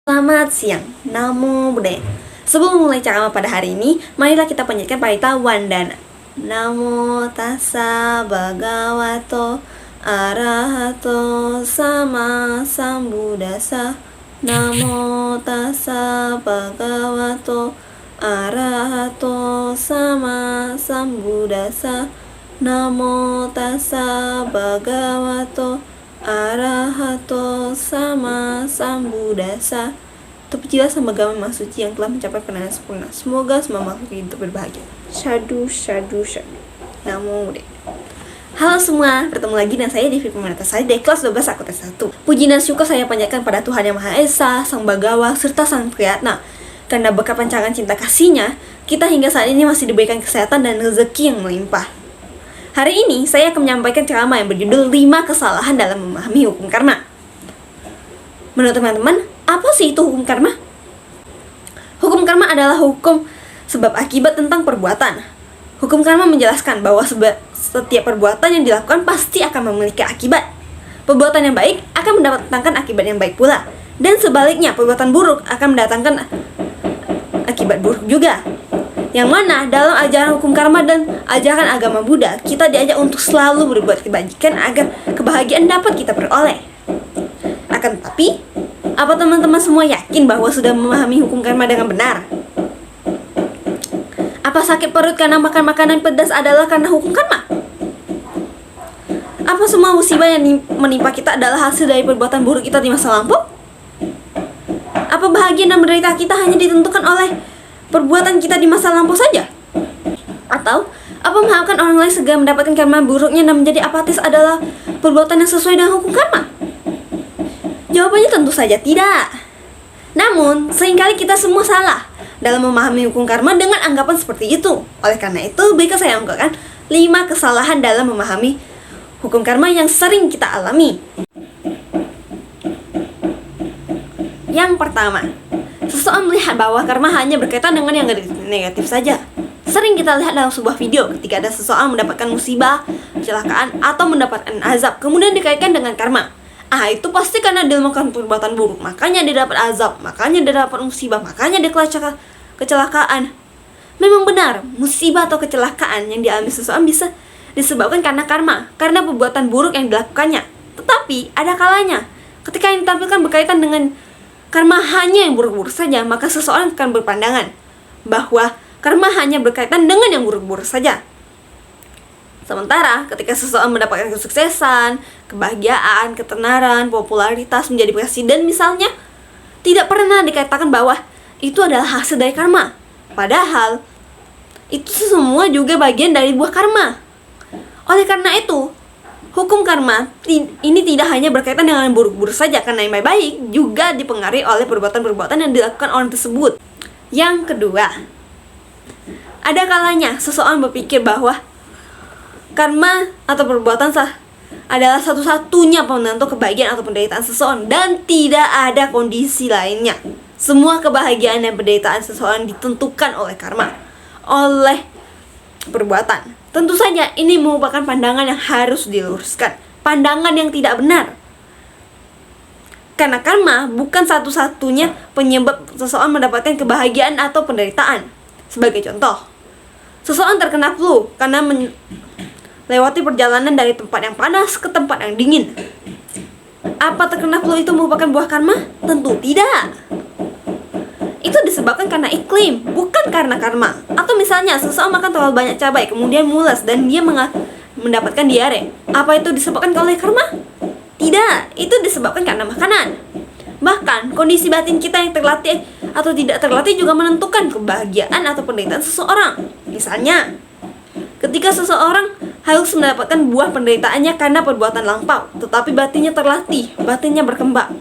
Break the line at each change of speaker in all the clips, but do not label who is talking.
Selamat siang, Namo Buddhaya. Sebelum mulai ceramah pada hari ini, marilah kita panjatkan parita Wandana. Namo tassa bhagavato arahato sama sambuddhassa. Namo tassa bhagavato arahato sama sambuddhassa. Namo tassa bhagavato arahato sama sambuddhassa. Terpujilah Sambagama Maha Suci yang telah mencapai kenalan sempurna. Semoga semua makhluk hidup berbahagia. Syadu, syadu, syadu. Namo Buddhaya. Halo semua, bertemu lagi dengan saya Devi Pemerintah dari kelas 12 aku tes 1. Puji dan syukur saya panjatkan pada Tuhan Yang Maha Esa, Sang Bhagawa, serta Sang Priyatna. Karena berkat pancaran cinta kasih-Nya, kita hingga saat ini masih diberikan kesehatan dan rezeki yang melimpah. Hari ini saya akan menyampaikan ceramah yang berjudul 5 kesalahan dalam memahami hukum karma. Menurut teman-teman, apa sih itu hukum karma? Hukum karma adalah hukum sebab akibat tentang perbuatan. Hukum karma menjelaskan bahwa setiap perbuatan yang dilakukan pasti akan memiliki akibat. Perbuatan yang baik akan mendatangkan akibat yang baik pula. Dan sebaliknya, perbuatan buruk akan mendatangkan akibat buruk juga. Yang mana dalam ajaran hukum karma dan ajaran agama Buddha, kita diajak untuk selalu berbuat kebajikan agar kebahagiaan dapat kita peroleh. Akan tetapi, apa teman-teman semua yakin bahwa sudah memahami hukum karma dengan benar? Apa sakit perut karena makan makanan pedas adalah karena hukum karma? Apa semua musibah yang menimpa kita adalah hasil dari perbuatan buruk kita di masa lampau? Apa bahagia dan menderita kita hanya ditentukan oleh perbuatan kita di masa lampau saja? Atau apa memaafkan orang lain segera mendapatkan karma buruknya dan menjadi apatis adalah perbuatan yang sesuai dengan hukum karma? Jawabannya tentu saja tidak. Namun, seringkali kita semua salah dalam memahami hukum karma dengan anggapan seperti itu. Oleh karena itu, berikut saya ungkapkan 5 kesalahan dalam memahami hukum karma yang sering kita alami. Yang pertama, seseorang melihat bahwa karma hanya berkaitan dengan yang negatif saja. Sering kita lihat dalam sebuah video ketika ada seseorang mendapatkan musibah, kecelakaan, atau mendapatkan azab, kemudian dikaitkan dengan karma. Itu pasti karena dia melakukan perbuatan buruk, makanya dia dapat azab, makanya dia dapat musibah, makanya dia kecelakaan. Memang benar, musibah atau kecelakaan yang dialami seseorang bisa disebabkan karena karma, karena perbuatan buruk yang dilakukannya. Tetapi ada kalanya, ketika yang ditampilkan berkaitan dengan karma hanya yang buruk-buruk saja, maka seseorang akan berpandangan bahwa karma hanya berkaitan dengan yang buruk-buruk saja. Sementara ketika seseorang mendapatkan kesuksesan, kebahagiaan, ketenaran, popularitas, menjadi presiden misalnya, tidak pernah dikatakan bahwa itu adalah hasil dari karma. Padahal itu semua juga bagian dari buah karma. Oleh karena itu, hukum karma ini tidak hanya berkaitan dengan yang buruk-buruk saja, karena yang baik juga dipengaruhi oleh perbuatan-perbuatan yang dilakukan orang tersebut. Yang kedua, ada kalanya seseorang berpikir bahwa karma atau perbuatan adalah satu-satunya penentu kebahagiaan atau penderitaan seseorang dan tidak ada kondisi lainnya. Semua kebahagiaan dan penderitaan seseorang ditentukan oleh karma, oleh perbuatan. Tentu saja ini merupakan pandangan yang harus diluruskan, pandangan yang tidak benar. Karena karma bukan satu-satunya penyebab seseorang mendapatkan kebahagiaan atau penderitaan. Sebagai contoh, seseorang terkena flu karena lewati perjalanan dari tempat yang panas ke tempat yang dingin. Apa terkena flu itu merupakan buah karma? Tentu tidak. Itu disebabkan karena iklim, bukan karena karma. Atau misalnya seseorang makan terlalu banyak cabai, kemudian mules dan dia mendapatkan diare. Apa itu disebabkan oleh karma? Tidak, itu disebabkan karena makanan. Bahkan kondisi batin kita yang terlatih atau tidak terlatih juga menentukan kebahagiaan atau penderitaan seseorang. Misalnya, ketika seseorang harus mendapatkan buah penderitaannya karena perbuatan lampau, tetapi batinnya terlatih, batinnya berkembang.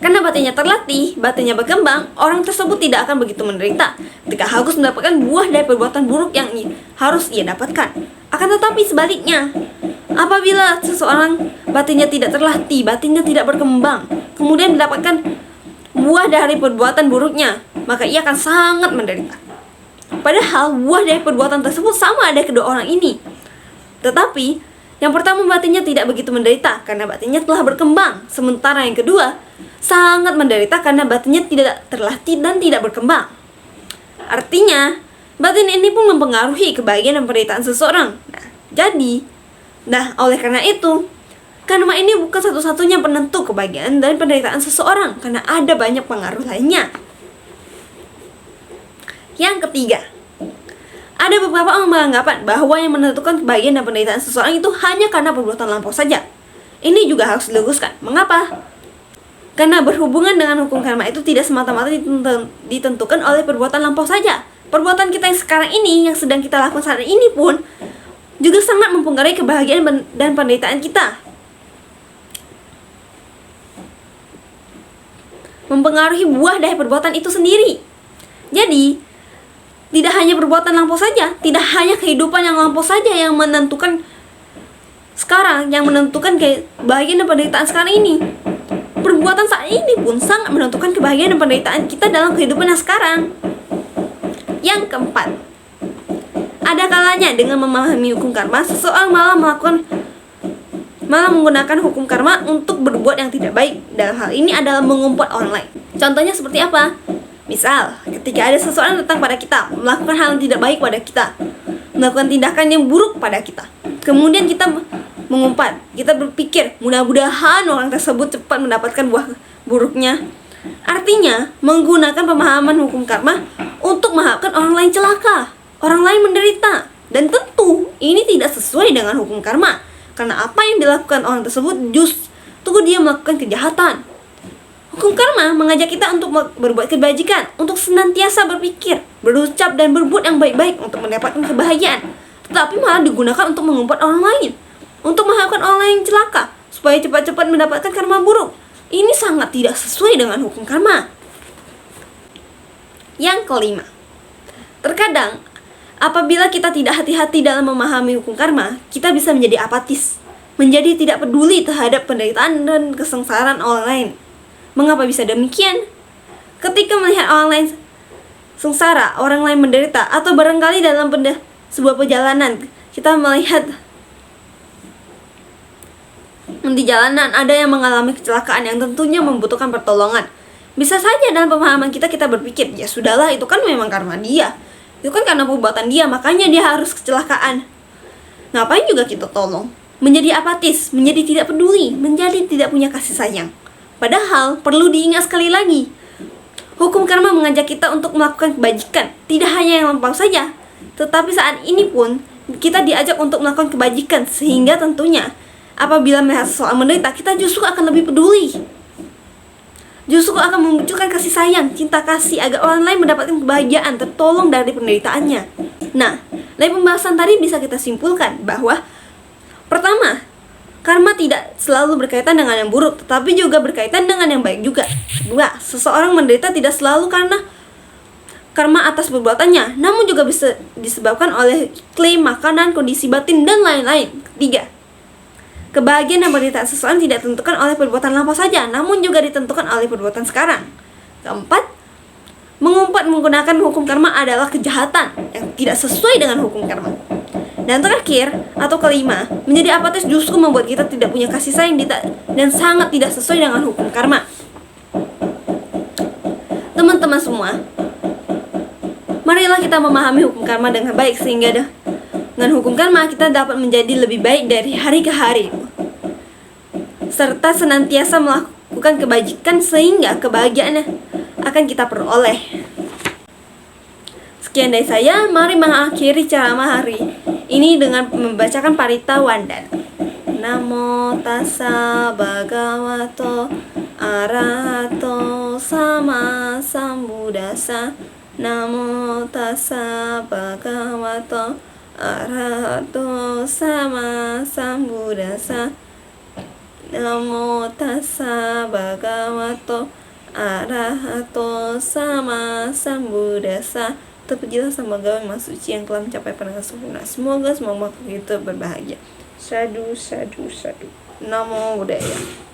Karena batinnya terlatih, batinnya berkembang, orang tersebut tidak akan begitu menderita ketika harus mendapatkan buah dari perbuatan buruk yang harus ia dapatkan. Akan tetapi sebaliknya, apabila seseorang batinnya tidak terlatih, batinnya tidak berkembang, kemudian mendapatkan buah dari perbuatan buruknya, maka ia akan sangat menderita. Padahal buah dari perbuatan tersebut sama ada kedua orang ini. Tetapi yang pertama batinnya tidak begitu menderita karena batinnya telah berkembang. Sementara yang kedua, sangat menderita karena batinnya tidak terlatih dan tidak berkembang. Artinya, batin ini pun mempengaruhi kebahagiaan dan penderitaan seseorang. Oleh karena itu, karma ini bukan satu-satunya penentu kebahagiaan dan penderitaan seseorang, karena ada banyak pengaruh lainnya. Yang ketiga, ada beberapa orang beranggapan bahwa yang menentukan kebahagiaan dan penderitaan seseorang itu hanya karena perbuatan lampau saja. Ini juga harus diluruskan. Mengapa? Karena berhubungan dengan hukum karma itu tidak semata-mata ditentukan oleh perbuatan lampau saja. Perbuatan kita yang sekarang ini, yang sedang kita lakukan saat ini pun juga sangat mempengaruhi kebahagiaan dan penderitaan kita. Mempengaruhi buah dari perbuatan itu sendiri. Jadi, tidak hanya perbuatan lampau saja, tidak hanya kehidupan yang lampau saja yang menentukan sekarang, yang menentukan kebahagiaan dan penderitaan sekarang ini. Perbuatan saat ini pun sangat menentukan kebahagiaan dan penderitaan kita dalam kehidupan yang sekarang. Yang keempat, ada kalanya dengan memahami hukum karma, seseorang malah menggunakan hukum karma untuk berbuat yang tidak baik. Dalam hal ini adalah mengumpat orang lain. Contohnya seperti apa? Misal, ketika ada seseorang datang pada kita, melakukan hal yang tidak baik pada kita, melakukan tindakan yang buruk pada kita, kemudian kita mengumpat, kita berpikir mudah-mudahan orang tersebut cepat mendapatkan buah buruknya. Artinya, menggunakan pemahaman hukum karma untuk mengharapkan orang lain celaka, orang lain menderita. Dan tentu, ini tidak sesuai dengan hukum karma, karena apa yang dilakukan orang tersebut justru dia melakukan kejahatan. Hukum karma mengajak kita untuk berbuat kebajikan, untuk senantiasa berpikir, berucap, dan berbuat yang baik-baik untuk mendapatkan kebahagiaan. Tetapi malah digunakan untuk mengumpat orang lain, untuk mengharapkan orang lain celaka, supaya cepat-cepat mendapatkan karma buruk. Ini sangat tidak sesuai dengan hukum karma. Yang kelima, terkadang apabila kita tidak hati-hati dalam memahami hukum karma, kita bisa menjadi apatis, menjadi tidak peduli terhadap penderitaan dan kesengsaraan orang lain. Mengapa bisa demikian? Ketika melihat orang lain sengsara, orang lain menderita, atau barangkali dalam sebuah perjalanan, kita melihat di jalanan ada yang mengalami kecelakaan yang tentunya membutuhkan pertolongan. Bisa saja dalam pemahaman kita berpikir, ya sudahlah, itu kan memang karma dia, itu kan karena perbuatan dia, makanya dia harus kecelakaan. Ngapain juga kita tolong? Menjadi apatis, menjadi tidak peduli, menjadi tidak punya kasih sayang. Padahal perlu diingat sekali lagi, hukum karma mengajak kita untuk melakukan kebajikan, tidak hanya yang lampau saja, tetapi saat ini pun kita diajak untuk melakukan kebajikan, sehingga tentunya apabila melihat seseorang menderita, kita justru akan lebih peduli, justru akan memunculkan kasih sayang, cinta kasih, agar orang lain mendapatkan kebahagiaan, tertolong dari penderitaannya. Nah, dari pembahasan tadi bisa kita simpulkan bahwa pertama, karma tidak selalu berkaitan dengan yang buruk, tetapi juga berkaitan dengan yang baik juga. Kedua, seseorang menderita tidak selalu karena karma atas perbuatannya, namun juga bisa disebabkan oleh klaim, makanan, kondisi batin, dan lain-lain. Ketiga, kebahagiaan dan penderitaan seseorang tidak ditentukan oleh perbuatan lampau saja, namun juga ditentukan oleh perbuatan sekarang. Keempat, mengumpat menggunakan hukum karma adalah kejahatan yang tidak sesuai dengan hukum karma. Dan terakhir, atau kelima, menjadi apatis justru membuat kita tidak punya kasih sayang dan sangat tidak sesuai dengan hukum karma. Teman-teman semua, marilah kita memahami hukum karma dengan baik, sehingga dengan hukum karma kita dapat menjadi lebih baik dari hari ke hari, serta senantiasa melakukan kebajikan sehingga kebahagiaan akan kita peroleh. Sekian dari saya, mari mengakhiri ceramah hari ini dengan membacakan Parita Wandana. Namo tassa bhagavato arahato sama sambuddhassa. Namo tassa bhagavato arahato sama sambuddhassa. Namo tassa bhagavato arahato sama sambuddhassa. Terpujilah sama Gawa Maha Suci yang telah mencapai pandangan sempurna. Semoga semua makhluk itu berbahagia. Sadu, sadu, sadu. Namo Buddhaya.